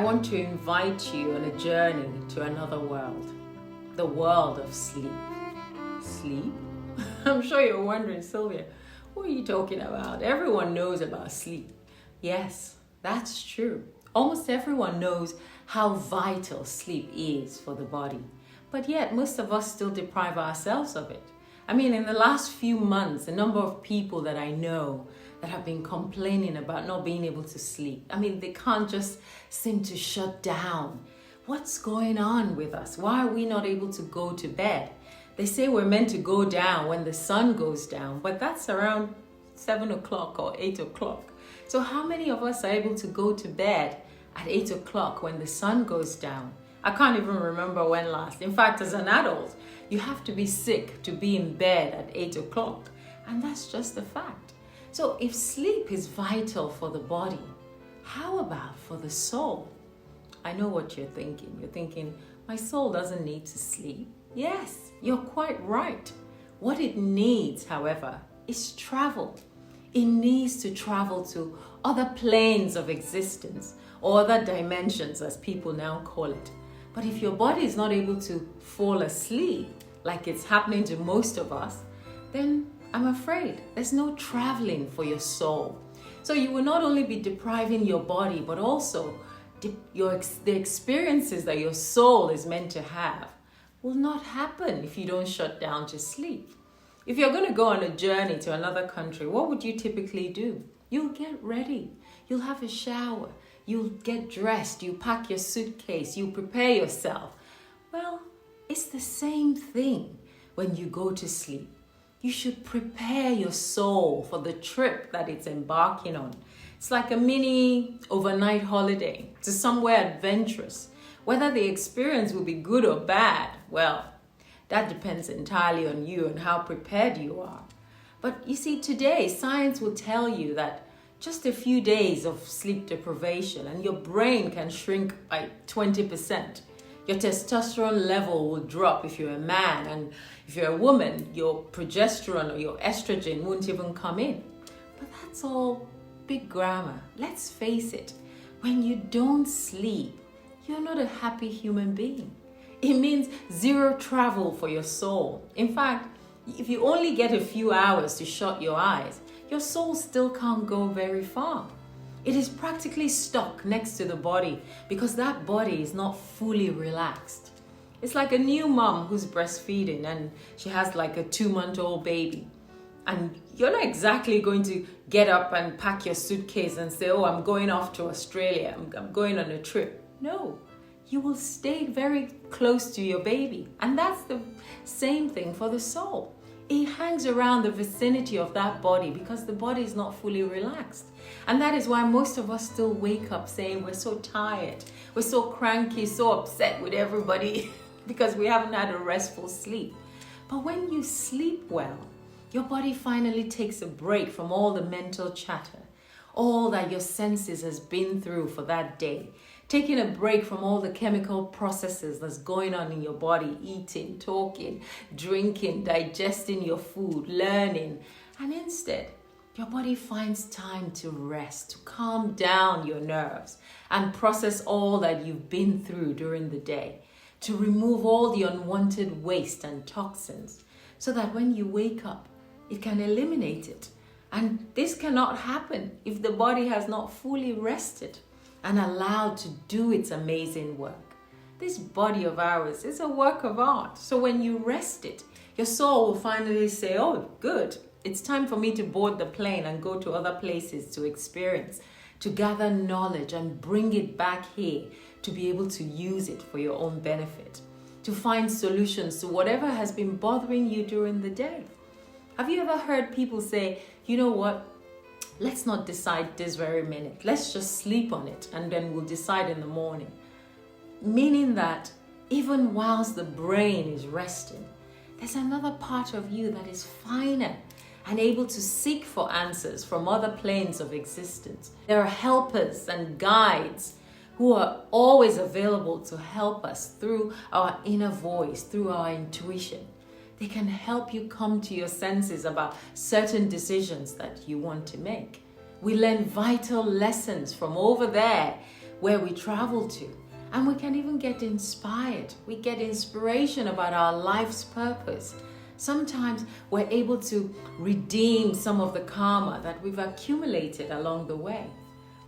want to invite you on a journey to another world, the world of sleep. Sleep? I'm sure you're wondering, Sylvia, what are you talking about? Everyone knows about sleep. Yes, that's true. Almost everyone knows how vital sleep is for the body. But yet, most of us still deprive ourselves of it. I mean, in the last few months, the number of people that I know that have been complaining about not being able to sleep. I mean, they can't just seem to shut down. What's going on with us? Why are we not able to go to bed? They say we're meant to go down when the sun goes down, but that's around 7 o'clock or 8 o'clock. So how many of us are able to go to bed at 8 o'clock when the sun goes down? I can't even remember when last. In fact, as an adult, you have to be sick to be in bed at 8 o'clock. And that's just a fact. So if sleep is vital for the body, how about for the soul? I know what you're thinking. You're thinking, my soul doesn't need to sleep. Yes, you're quite right. What it needs, however, is travel. It needs to travel to other planes of existence or other dimensions, as people now call it. But if your body is not able to fall asleep, like it's happening to most of us, then I'm afraid there's no traveling for your soul. So you will not only be depriving your body, but also the experiences that your soul is meant to have will not happen if you don't shut down to sleep. If you're going to go on a journey to another country, what would you typically do? You'll get ready. You'll have a shower. You'll get dressed. You pack your suitcase. You prepare yourself. Well, it's the same thing when you go to sleep. You should prepare your soul for the trip that it's embarking on. It's like a mini overnight holiday to somewhere adventurous. Whether the experience will be good or bad, well, that depends entirely on you and how prepared you are. But you see, today, science will tell you that just a few days of sleep deprivation and your brain can shrink by 20%. Your testosterone level will drop if you're a man, and if you're a woman, your progesterone or your estrogen won't even come in. But that's all big grammar. Let's face it, when you don't sleep, you're not a happy human being. It means zero travel for your soul. In fact, if you only get a few hours to shut your eyes, your soul still can't go very far. It is practically stuck next to the body because that body is not fully relaxed. It's like a new mom who's breastfeeding and she has like a 2-month-old baby. And you're not exactly going to get up and pack your suitcase and say, oh, I'm going off to Australia. I'm going on a trip. No, you will stay very close to your baby. And that's the same thing for the soul. It hangs around the vicinity of that body because the body is not fully relaxed. And that is why most of us still wake up saying we're so tired, we're so cranky, so upset with everybody because we haven't had a restful sleep. But when you sleep well, your body finally takes a break from all the mental chatter, all that your senses has been through for that day. Taking a break from all the chemical processes that's going on in your body, eating, talking, drinking, digesting your food, learning. And instead, your body finds time to rest, to calm down your nerves and process all that you've been through during the day, to remove all the unwanted waste and toxins, so that when you wake up, it can eliminate it. And this cannot happen if the body has not fully rested and allowed to do its amazing work. This body of ours is a work of art. So when you rest it, your soul will finally say, oh, good. It's time for me to board the plane and go to other places to experience, to gather knowledge and bring it back here to be able to use it for your own benefit, to find solutions to whatever has been bothering you during the day. Have you ever heard people say, you know what? Let's not decide this very minute. Let's just sleep on it and then we'll decide in the morning. Meaning that even whilst the brain is resting, there's another part of you that is finer and able to seek for answers from other planes of existence. There are helpers and guides who are always available to help us through our inner voice, through our intuition. They can help you come to your senses about certain decisions that you want to make. We learn vital lessons from over there where we travel to. And we can even get inspired. We get inspiration about our life's purpose. Sometimes we're able to redeem some of the karma that we've accumulated along the way.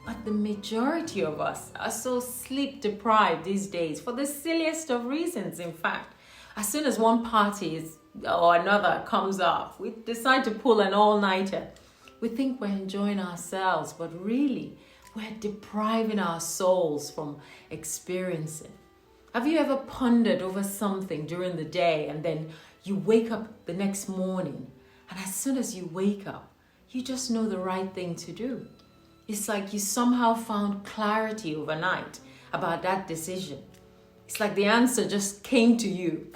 But the majority of us are so sleep deprived these days for the silliest of reasons, in fact. As soon as one party or another comes up, we decide to pull an all-nighter. We think we're enjoying ourselves, but really, we're depriving our souls from experiencing. Have you ever pondered over something during the day and then you wake up the next morning, and as soon as you wake up, you just know the right thing to do? It's like you somehow found clarity overnight about that decision. It's like the answer just came to you.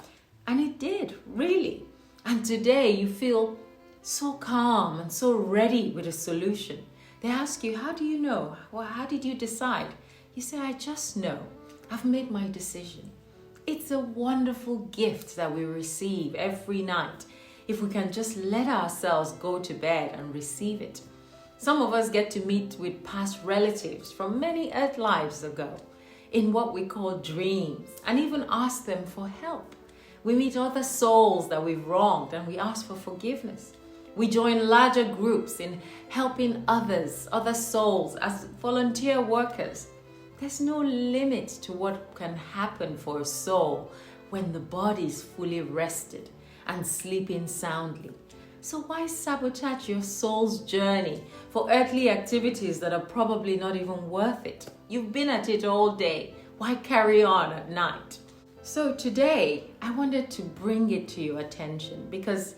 And it did, really. And today you feel so calm and so ready with a solution. They ask you, how do you know? Well, how did you decide? You say, I just know. I've made my decision. It's a wonderful gift that we receive every night if we can just let ourselves go to bed and receive it. Some of us get to meet with past relatives from many earth lives ago in what we call dreams, and even ask them for help. We meet other souls that we've wronged and we ask for forgiveness. We join larger groups in helping others, other souls, as volunteer workers. There's no limit to what can happen for a soul when the body is fully rested and sleeping soundly. So why sabotage your soul's journey for earthly activities that are probably not even worth it? You've been at it all day. Why carry on at night? So today, I wanted to bring it to your attention because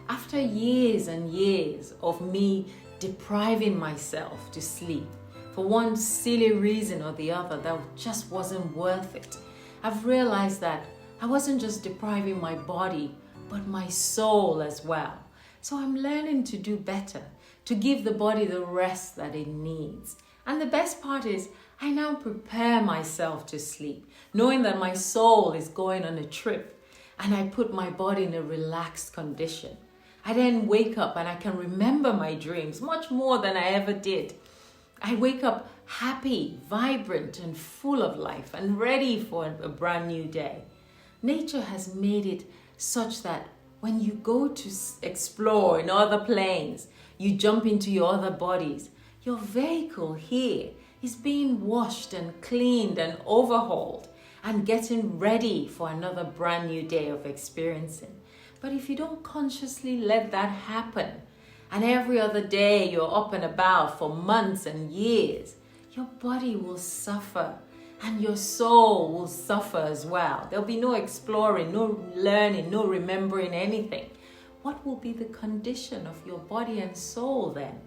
after years and years of me depriving myself to sleep for one silly reason or the other that just wasn't worth it, I've realized that I wasn't just depriving my body, but my soul as well. So I'm learning to do better, to give the body the rest that it needs. And the best part is, I now prepare myself to sleep, knowing that my soul is going on a trip, and I put my body in a relaxed condition. I then wake up and I can remember my dreams much more than I ever did. I wake up happy, vibrant, and full of life, and ready for a brand new day. Nature has made it such that when you go to explore in other planes, you jump into your other bodies, your vehicle here is being washed and cleaned and overhauled and getting ready for another brand new day of experiencing. But if you don't consciously let that happen, and every other day you're up and about for months and years, your body will suffer and your soul will suffer as well. There'll be no exploring, no learning, no remembering anything. What will be the condition of your body and soul then?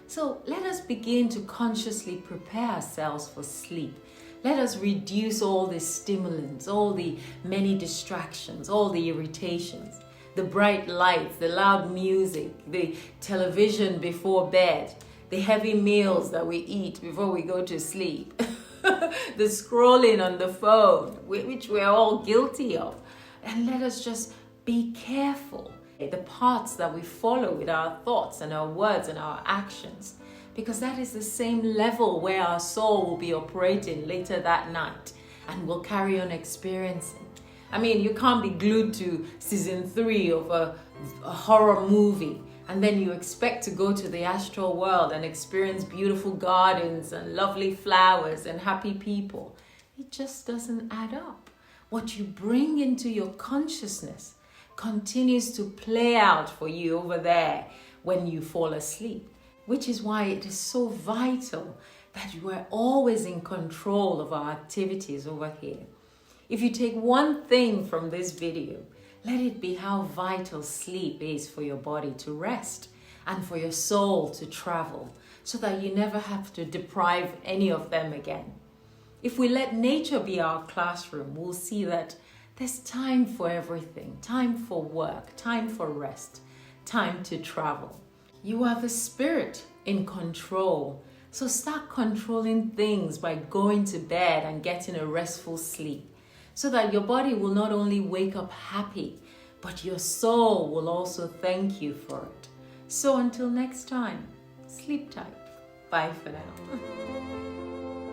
So let us begin to consciously prepare ourselves for sleep. Let us reduce all the stimulants, all the many distractions, all the irritations, the bright lights, the loud music, the television before bed, the heavy meals that we eat before we go to sleep, the scrolling on the phone, which we're all guilty of. And let us just be careful the paths that we follow with our thoughts and our words and our actions, because that is the same level where our soul will be operating later that night and will carry on experiencing. I mean, you can't be glued to season 3 of a horror movie and then you expect to go to the astral world and experience beautiful gardens and lovely flowers and happy people. It just doesn't add up. What you bring into your consciousness continues to play out for you over there when you fall asleep, which is why it is so vital that you are always in control of our activities over here. If you take one thing from this video, let it be how vital sleep is for your body to rest and for your soul to travel so that you never have to deprive any of them again. If we let nature be our classroom, we'll see that there's time for everything, time for work, time for rest, time to travel. You are the spirit in control, so start controlling things by going to bed and getting a restful sleep so that your body will not only wake up happy, but your soul will also thank you for it. So until next time, sleep tight. Bye for now.